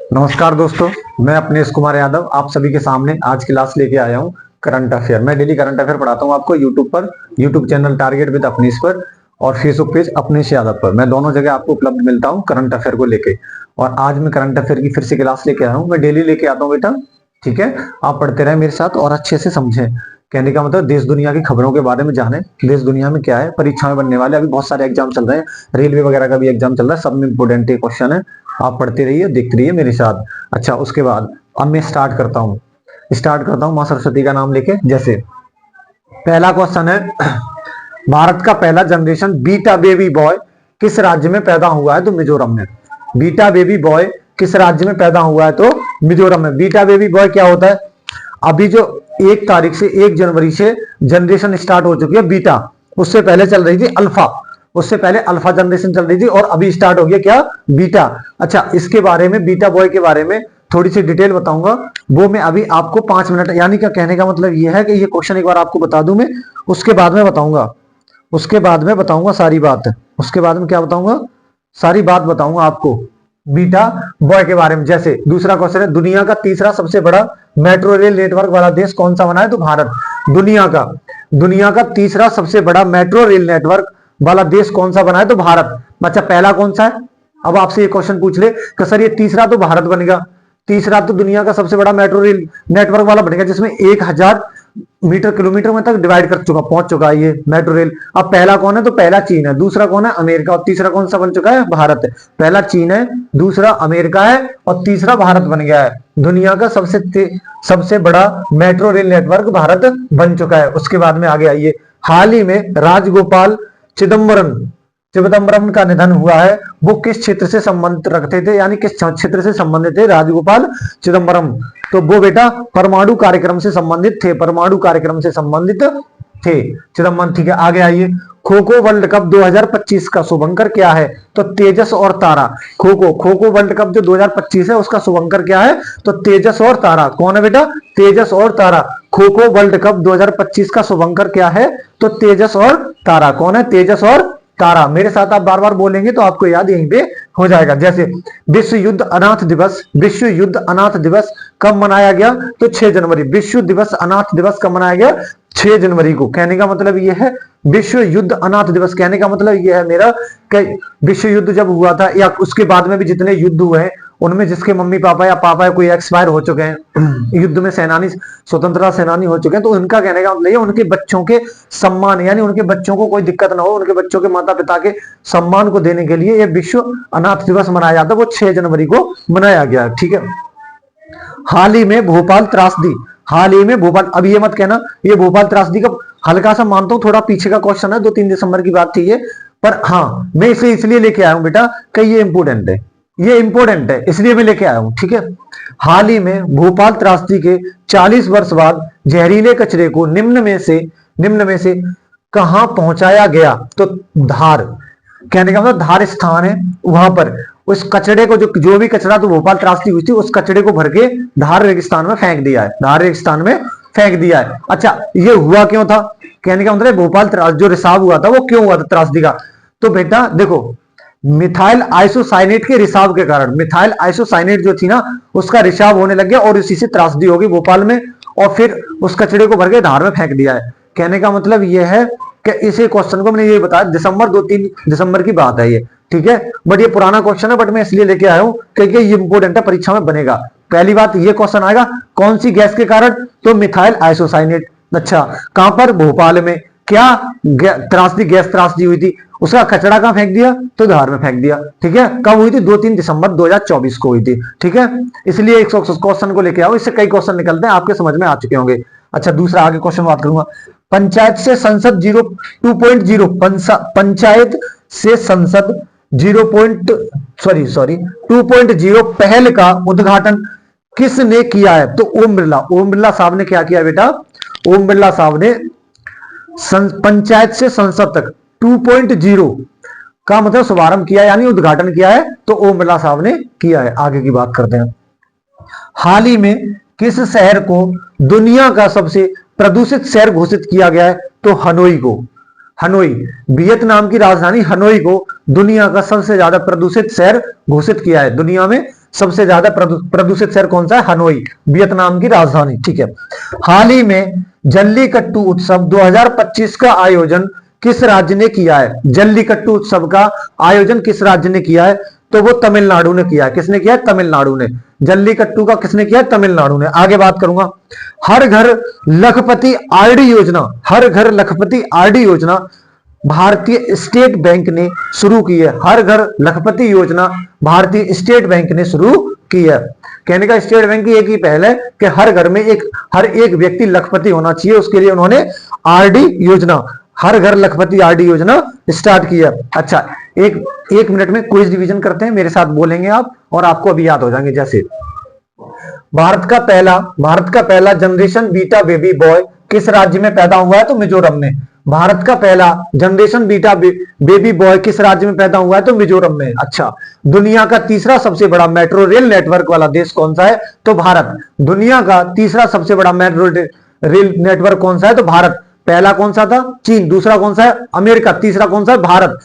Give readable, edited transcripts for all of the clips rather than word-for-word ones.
नमस्कार दोस्तों, मैं अपनेश कुमार यादव आप सभी के सामने आज क्लास लेके आया हूँ करंट अफेयर। मैं डेली करंट अफेयर पढ़ाता हूँ आपको यूट्यूब पर, यूट्यूब चैनल टारगेट विद अपनेश पर और फेसबुक पेज अपनेश यादव पर। मैं दोनों जगह आपको उपलब्ध मिलता हूँ करंट अफेयर को लेके। और आज मैं करंट अफेयर की फिर से क्लास लेके आया हूँ। मैं डेली लेके आता हूँ बेटा, ठीक है। आप पढ़ते रहे मेरे साथ और अच्छे से समझें। कहने का मतलब देश दुनिया की खबरों के बारे में जाने, देश दुनिया में क्या है, परीक्षा में बनने वाले अभी बहुत सारे एग्जाम चल रहे हैं, रेलवे वगैरह का भी एग्जाम चल रहा है, सब में इंपोर्टेंट क्वेश्चन है। आप पढ़ते रहिए, देखते रहिए मेरे साथ। अच्छा, उसके बाद अब मैं स्टार्ट करता हूँ माँ सरस्वती का नाम लेके। जैसे पहला क्वेश्चन है, भारत का पहला जनरेशन बीटा बेबी बॉय किस राज्य में पैदा हुआ है? तो मिजोरम में। बीटा बेबी बॉय किस राज्य में पैदा हुआ है? तो मिजोरम में। बीटा बेबी बॉय क्या होता है? अभी जो 1 तारीख से 1 जनवरी से जनरेशन स्टार्ट हो चुकी है बीटा, उससे पहले चल रही थी अल्फा, उससे पहले अल्फा जनरेशन चल रही थी और अभी स्टार्ट हो गया क्या? बीटा। अच्छा, इसके बारे में बीटा बॉय के बारे में थोड़ी सी डिटेल बताऊंगा, वो मैं अभी आपको 5 मिनट, यानी क्या कहने का मतलब ये है कि ये क्वेश्चन एक बार आपको बता दूं मैं, उसके बाद में बताऊंगा, उसके बाद में बताऊंगा सारी बात। उसके बाद में क्या बताऊंगा? सारी बात बताऊंगा आपको बीटा बॉय के बारे में। जैसे दूसरा क्वेश्चन है, दुनिया का तीसरा सबसे बड़ा मेट्रो रेल नेटवर्क वाला देश कौन सा बना है? तो भारत। दुनिया का तीसरा सबसे बड़ा मेट्रो रेल नेटवर्क वाला देश कौन सा बना है? तो भारत। अच्छा, पहला कौन सा है? अब आपसे ये क्वेश्चन पूछ ले कि सर ये तीसरा तो भारत बनेगा, तीसरा तो दुनिया का सबसे बड़ा मेट्रो रेल नेटवर्क वाला बनेगा जिसमें 1000 मीटर किलोमीटर में तक डिवाइड कर चुका, पहुंच चुका है ये मेट्रो रेल। अब पहला कौन है? तो पहला चीन है, दूसरा कौन है? अमेरिका, और तीसरा कौन सा बन चुका है? भारत है। पहला चीन है, दूसरा अमेरिका है और तीसरा भारत बन गया है। दुनिया का सबसे बड़ा मेट्रो रेल नेटवर्क भारत बन चुका है। उसके बाद में आगे आइए, हाल ही में राजगोपाल चिदम्बरम का निधन हुआ है। वो किस क्षेत्र से संबंध रखते थे, यानी किस क्षेत्र से संबंधित थे राजगोपाल चिदम्बरम? तो वो बेटा परमाणु कार्यक्रम से संबंधित थे, परमाणु कार्यक्रम से संबंधित थे चिदम्बरम। ठीक है, आगे आइए, खो खो वर्ल्ड कप 2025 का शुभंकर क्या है? तो तेजस और तारा। खो खो वर्ल्ड कप जो 2025 है उसका शुभंकर क्या है? तो तेजस और तारा। कौन है बेटा? तेजस और तारा। खो खो वर्ल्ड कप 2025 का शुभंकर क्या है? तो तेजस और तारा। कौन है? तेजस और तारा। मेरे साथ आप बार बार बोलेंगे तो आपको याद यहीं पे हो जाएगा। जैसे विश्व युद्ध अनाथ दिवस कब मनाया गया? तो 6 जनवरी। विश्व दिवस अनाथ दिवस कब मनाया गया? 6 जनवरी को। कहने का मतलब यह है विश्व युद्ध अनाथ दिवस, कहने का मतलब यह है मेरा कि विश्व युद्ध जब हुआ था या उसके बाद में भी जितने युद्ध हुए हैं उनमें जिसके मम्मी पापा या पापा या कोई एक्सपायर हो चुके हैं, युद्ध में सेनानी, स्वतंत्रता सेनानी हो चुके हैं, तो उनका कहने का मतलब ये उनके बच्चों के सम्मान, यानी उनके बच्चों को कोई दिक्कत ना हो, उनके बच्चों के माता पिता के सम्मान को देने के लिए ये विश्व अनाथ दिवस मनाया जाता है। वो 6 जनवरी को मनाया गया। ठीक है, हाल ही में भोपाल त्रासदी, हाल ही में भोपाल, अब ये मत कहना ये भोपाल त्रासदी का हल्का सा मानता हूं, थोड़ा पीछे का क्वेश्चन है, 2-3 दिसंबर की बात थी ये, पर हाँ मैं इसे इसलिए लेके आया हूं बेटा कि ये इंपोर्टेंट है, ये इंपोर्टेंट है, इसलिए मैं लेके आया हूं। ठीक है, हाल ही में भोपाल त्रासदी के 40 वर्ष बाद जहरीले कचरे को निम्न में से कहां पहुंचाया गया? तो धार। कहने का मतलब धार स्थान है, वहां पर उस कचड़े को, जो भी कचरा तो भोपाल त्रासदी हुई थी उस कचड़े को भर के धार रेगिस्तान में फेंक दिया है, धार रेगिस्तान में फेंक दिया है। अच्छा, ये हुआ क्यों था? कहने का मतलब भोपाल जो रिसाव हुआ था वो क्यों हुआ था त्रासदी का? तो बेटा देखो, मिथाइल आइसोसाइनेट के रिसाव के कारण, मिथाइल आइसोसाइनेट जो थी ना उसका रिसाव होने लग गया और इसी से त्रासदी होगी भोपाल में, और फिर उस कचड़े को भर के धार में फेंक दिया है। कहने का मतलब यह है कि इसी क्वेश्चन को मैंने ये बताया, 2-3 दिसंबर की बात है ये। ठीक है, बट ये पुराना क्वेश्चन है, बट मैं इसलिए लेके आया हूं क्योंकि ये इंपोर्टेंट है, परीक्षा में बनेगा। पहली बात ये क्वेश्चन आएगा, कौन सी गैस के कारण? तो मिथाइल आइसोसाइनेट। अच्छा, कहां पर? भोपाल में। क्या गैस त्रासदी हुई थी, उसका कचरा कहां फेंक दिया? तो धार में फेंक दिया। ठीक है, कब हुई थी? 2-3 दिसंबर 2024 को हुई थी। ठीक है, इसलिए एक क्वेश्चन को लेके आओ, इससे कई क्वेश्चन निकलते हैं, आपके समझ में आ चुके होंगे। अच्छा, दूसरा आगे क्वेश्चन बात करूंगा, पंचायत से संसद 2.0, पंचायत से संसद 2.0 पहल का उद्घाटन किसने किया है? तो ओम बिरला साहब ने क्या किया बेटा? ओम बिरला साहब ने पंचायत से संसद तक 2.0 का मतलब शुभारंभ किया, यानी उद्घाटन किया है, तो ओम बिरला साहब ने किया है। आगे की बात करते हैं, हाल ही में किस शहर को दुनिया का सबसे प्रदूषित शहर घोषित किया गया है? तो हनोई को। हनोई, वियतनाम की राजधानी हनोई को दुनिया का सबसे ज्यादा प्रदूषित शहर घोषित किया है, दुनिया में सबसे ज्यादा प्रदूषित शहर कौन सा है? हनोई, वियतनाम की राजधानी। ठीक है। हाल ही में जल्लीकट्टू उत्सव 2025 का आयोजन किस राज्य ने किया है? जल्लीकट्टू उत्सव का आयोजन किस राज्य ने किया है? तो वो तमिलनाडु ने किया है। किसने किया है? तमिलनाडु ने। जल्लीकट्टू का किसने किया है? तमिलनाडु ने। आगे बात करूंगा। हर घर लखपति आरडी योजना, हर घर लखपति आरडी योजना भारतीय स्टेट बैंक ने शुरू की है। हर घर लखपति योजना भारतीय स्टेट बैंक ने शुरू की है। कहने का स्टेट बैंक की एक ही पहल है कि हर घर में हर एक व्यक्ति लखपति होना चाहिए, उसके लिए उन्होंने आरडी योजना, हर घर लखपति आरडी योजना स्टार्ट की है। अच्छा, एक मिनट में क्विज डिवीजन करते हैं, मेरे साथ बोलेंगे आप और आपको अभी याद हो जाएंगे। जैसे भारत का पहला जनरेशन बीटा बेबी बॉय किस राज्य में पैदा हुआ है? तो मिजोरम में। भारत का पहला जनरेशन बीटा बेबी बॉय किस राज्य में पैदा हुआ है? तो मिजोरम में। अच्छा, दुनिया का तीसरा सबसे बड़ा मेट्रो रेल नेटवर्क वाला देश कौन सा है? तो भारत। दुनिया का तीसरा सबसे बड़ा मेट्रो रेल नेटवर्क कौन सा है? तो भारत। पहला कौन सा था? चीन। दूसरा कौन सा है? अमेरिका। तीसरा कौन सा है? भारत।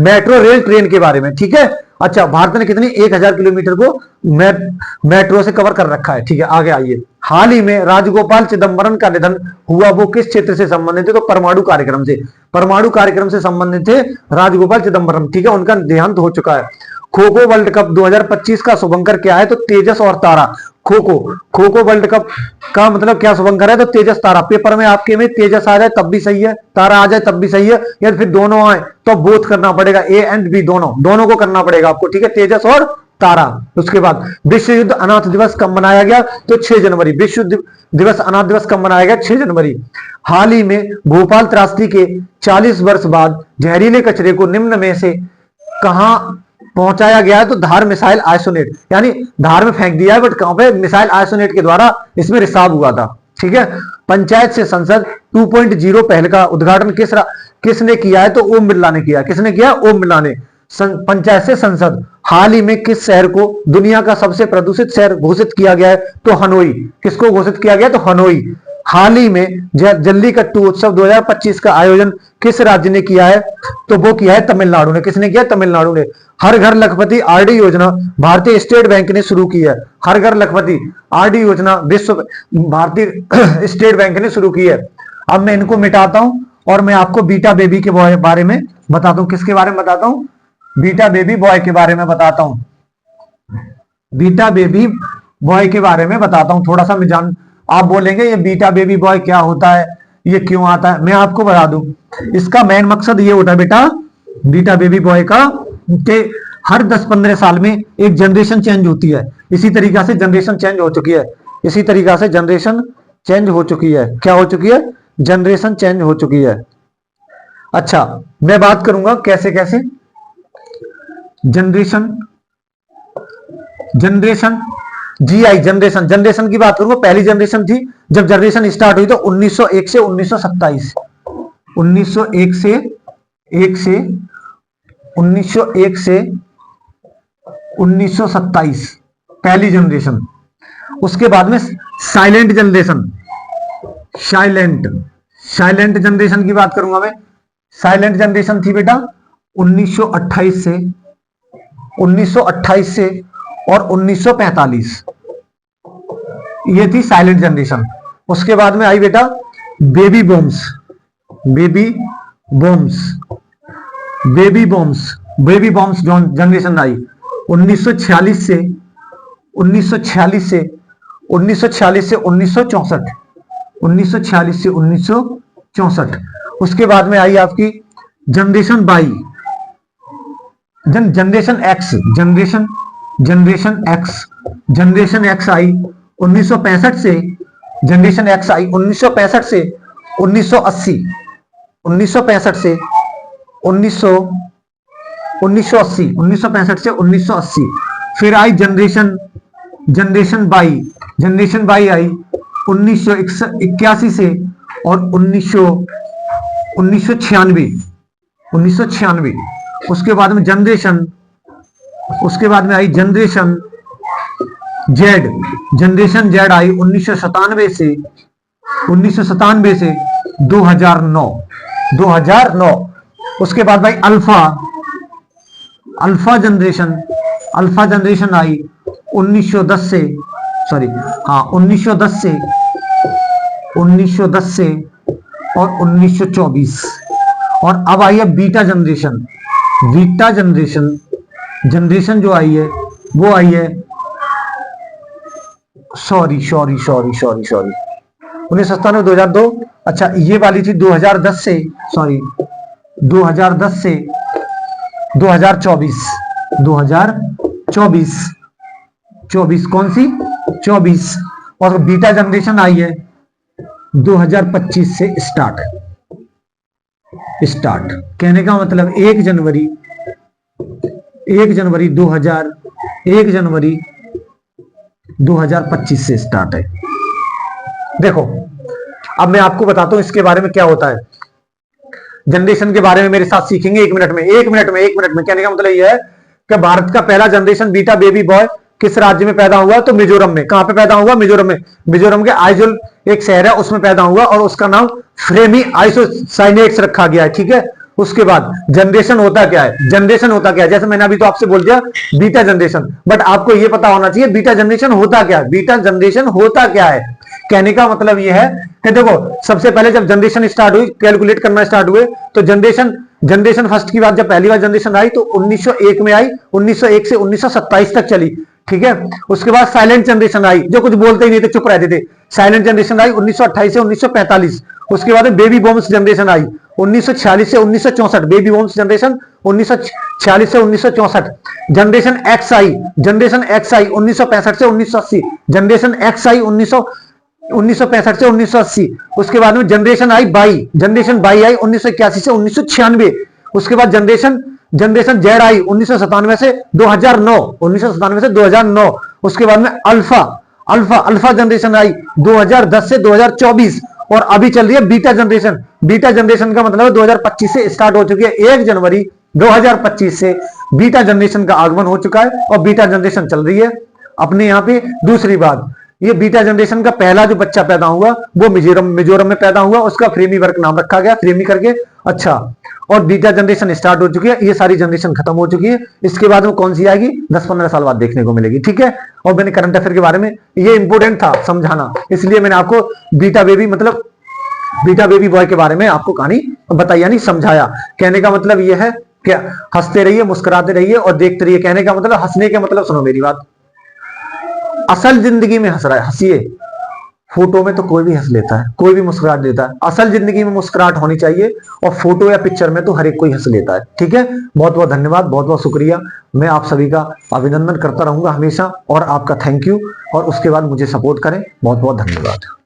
मेट्रो रेल ट्रेन के बारे में। ठीक है। अच्छा, भारत ने कितनी 1000 किलोमीटर को मेट्रो से कवर कर रखा है। ठीक है, आगे आइए। हाल ही में राजगोपाल चिदंबरम का निधन हुआ, वो किस क्षेत्र से संबंधित है? तो परमाणु कार्यक्रम से। परमाणु कार्यक्रम से संबंधित थे राजगोपाल चिदंबरम। ठीक है, उनका देहांत हो चुका है। खो खो वर्ल्ड कप 2025 का शुभंकर क्या है? तो तेजस और तारा। खो खो वर्ल्ड कप का मतलब क्या शुभंकर है? तो तेजस तारा। पेपर में आपके में तेजस आ जाए तब भी सही है, तारा आ जाए तब भी सही है, या फिर दोनों आए तो बोथ करना पड़ेगा, ए एंड बी दोनों को करना पड़ेगा आपको। ठीक है, तेजस और तारा। उसके बाद विश्व युद्ध अनाथ दिवस कब मनाया गया? तो 6 जनवरी। विश्व दिवस अनाथ दिवस कब मनाया गया? 6 जनवरी। हाल ही में भोपाल त्रासदी के 40 वर्ष बाद जहरीले कचरे को निम्न में से कहां पहुंचाया गया है? तो धार मिसाइल आइसोनेट, यानी धार में फेंक दिया है, बट कहां पे? मिसाइल आइसोनेट के द्वारा इसमें रिसाव हुआ था। ठीक है। पंचायत से संसद 2.0 पहल का उद्घाटन किसने किया है? तो ओम बिरला ने किया। किसने किया? ओम बिरला ने। पंचायत से संसद हाल ही में किस शहर को दुनिया का सबसे प्रदूषित शहर घोषित किया गया है? तो हनोई। किसको घोषित किया गया? तो हनोई। हाल ही में जल्लीकट्टू उत्सव 2025 का आयोजन किस राज्य ने किया है? तो वो किया है तमिलनाडु ने। किसने किया? तमिलनाडु ने। हर घर लखपति आरडी योजना भारतीय स्टेट बैंक ने शुरू की है। हर घर लखपति आरडी योजना भारतीय स्टेट बैंक ने शुरू की है। अब मैं इनको मिटाता हूं और मैं आपको बीटा बेबी के बारे में बताता हूं। किसके बारे में बताता हूं? बीटा बेबी बॉय के बारे में बताता हूं। बीटा बेबी बॉय के बारे में बताता हूं। थोड़ा सा आप बोलेंगे ये बीटा बेबी बॉय क्या होता है, ये क्यों आता है? मैं आपको बता दूं, इसका मेन मकसद ये होता है बेटा, बीटा बेबी बॉय का, कि हर 10-15 साल में एक जनरेशन चेंज होती है। इसी तरीका से जनरेशन चेंज हो चुकी है। इसी तरीका से जनरेशन चेंज हो चुकी है। क्या हो चुकी है? जनरेशन चेंज हो चुकी है। अच्छा, मैं बात करूंगा कैसे कैसे जनरेशन जीआई जनरेशन की बात करूंगा। पहली जनरेशन थी जब जनरेशन स्टार्ट हुई तो 1901 से 1927, 1901 से 1927 पहली जनरेशन। उसके बाद में साइलेंट जनरेशन, साइलेंट जनरेशन की बात करूंगा मैं। साइलेंट जनरेशन थी बेटा 1928 से और 1945, ये थी साइलेंट जनरेशन। उसके बाद में आई बेटा बेबी बॉम्ब्स जनरेशन आई 1946 से 1964, 1946 से 1964। उसके बाद में आई आपकी जनरेशन बाई, जनरेशन एक्स आई 1965 से, जनरेशन एक्स आई 1965 से 1980, 1965 से 1965 से 1980। फिर आई जनरेशन बाई आई 1981 से और 1996। उसके बाद में आई जनरेशन जेड आई 1997 से 2009। उसके बाद भाई अल्फा जनरेशन अल्फा जनरेशन आई 1910 से, सॉरी हाँ 1910 से और 1924, और अब आई है बीटा जनरेशन। बीटा जनरेशन जो आई है वो आई है, सॉरी 1997 2002, अच्छा ये वाली थी 2010 से, सॉरी 2010 से 2024, 2024 कौन सी 24, और बीटा जनरेशन आई है 2025 से स्टार्ट। कहने का मतलब 1 जनवरी 2025 से स्टार्ट है। देखो अब मैं आपको बताता हूं इसके बारे में क्या होता है। जनरेशन के बारे में मेरे साथ सीखेंगे 1 मिनट में। कहने का मतलब यह है कि भारत का पहला जनरेशन बीटा बेबी बॉय किस राज्य में पैदा हुआ? तो मिजोरम में। कहां पे पैदा हुआ? मिजोरम में। मिजोरम के आइजोल एक शहर है उसमें पैदा हुआ और उसका नाम फ्रेमी आइसोसाइनेट्स रखा गया है। ठीक है, उसके बाद जनरेशन होता क्या है? जैसे मैंने अभी तो आपसे बोल दिया बीटा जनरेशन, बट आपको यह पता होना चाहिए बीटा जनरेशन होता क्या है। कहने का मतलब यह है कि देखो सबसे पहले जब जनरेशन स्टार्ट हुई, कैलकुलेट करना स्टार्ट हुए, तो जनरेशन फर्स्ट की बात जब पहली बार जनरेशन आई तो 1901 में आई, 1901 से 1927 तक चली। ठीक है, उसके बाद साइलेंट जनरेशन आई, जो कुछ बोलते ही नहीं थे, चुप रहते थे। साइलेंट जनरेशन आई 1928 से 1945। उसके बाद बेबी बॉम्स जनरेशन आई 1946 से 1964। बेबी बॉम्स जनरेशन 1946 से 1964। जनरेशन एक्स आई 1965 से 1980। जनरेशन एक्स आई 1965 से 1980। उसके बाद में जनरेशन बाई आई 1981 से 1996। उसके बाद जनरेशन जेड आई 1997 से 2009। उसके बाद में अल्फा जनरेशन आई 2010 से 2024, और अभी चल रही है बीटा जनरेशन का मतलब 2025 से स्टार्ट हो चुकी है। 1 जनवरी 2025 से बीटा जनरेशन का आगमन हो चुका है और बीटा जनरेशन चल रही है अपने यहाँ पे। दूसरी बात, ये बीटा जनरेशन का पहला जो बच्चा पैदा हुआ वो मिजोरम में पैदा हुआ, उसका फ्रेमी वर्क नाम रखा गया, फ्रेमी करके। अच्छा, और बीटा जनरेशन स्टार्ट हो चुकी है, ये सारी जनरेशन खत्म हो चुकी है। इसके बाद में कौन सी आएगी? 10-15 साल बाद देखने को मिलेगी। ठीक है, और मैंने करंट अफेयर के बारे में, ये इंपोर्टेंट था समझाना, इसलिए मैंने आपको बीटा बेबी बॉय के बारे में आपको कहानी बताई, यानी समझाया। कहने का मतलब यह है कि हंसते रहिए, मुस्कुराते रहिए और देखते रहिए। कहने का मतलब, हंसने का मतलब सुनो मेरी बात, असल जिंदगी में हंस रहा है हंसिए, फोटो में तो कोई भी हंस लेता है, कोई भी मुस्कुराहट देता है। असल जिंदगी में मुस्कुराहट होनी चाहिए और फोटो या पिक्चर में तो हर एक कोई हंस लेता है। ठीक है, बहुत बहुत धन्यवाद, बहुत बहुत शुक्रिया। मैं आप सभी का अभिनंदन करता रहूंगा हमेशा, और आपका थैंक यू, और उसके बाद मुझे सपोर्ट करें। बहुत बहुत धन्यवाद।